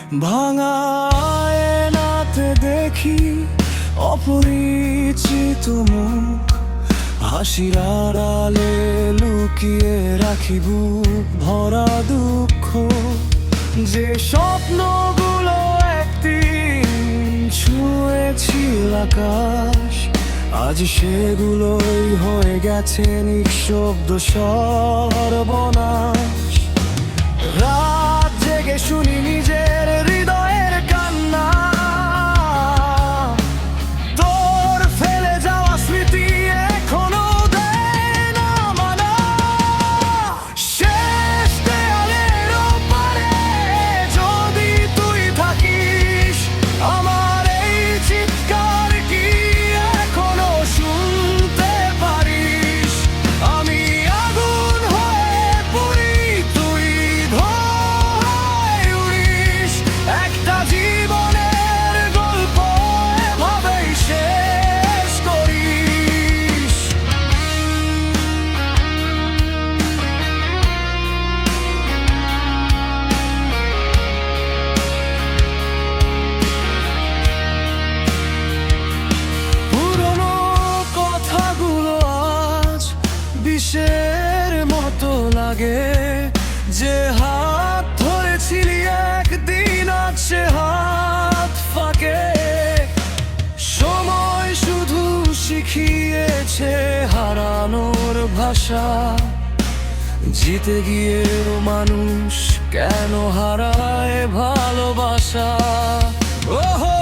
ভাঙা আয়নাতে দেখি অপরিচিত মুখ, হাসির আড়ালে লুকিয়ে রাখি বুক ভরা দুঃখ। যে স্বপ্নগুলো একদিন ছুঁয়েছিল আকাশ, আজ সেগুলোই হয়ে গেছে নিঃশব্দ সর্বনাশ। রাত জেগে শুনি নিজের হৃদয়ের কান্না, তোর ফেলে যাওয়া স্মৃতি এখনো দেয় না মানা। শেষ দেয়ালের ওপারে যদি তুই থাকিস, আমার এই চিৎকার কি এখনো শুনতে পারিস? আমি আগুন হয়ে পুড়ি, তুই ধোঁয়ায় উড়িস। একটা জীবনের গল্প এভাবেই শেষ করিস। পুরনো কথাগুলো আজ বিষের মতো লাগে। যে হাত ধরেছিলি একদিন, আজ সে হাত ফাঁকে। সময় শুধু শিখিয়েছে হারানোর ভাষা, জিতে গিয়েও মানুষ কেন হারায় ভালোবাসা। ওহো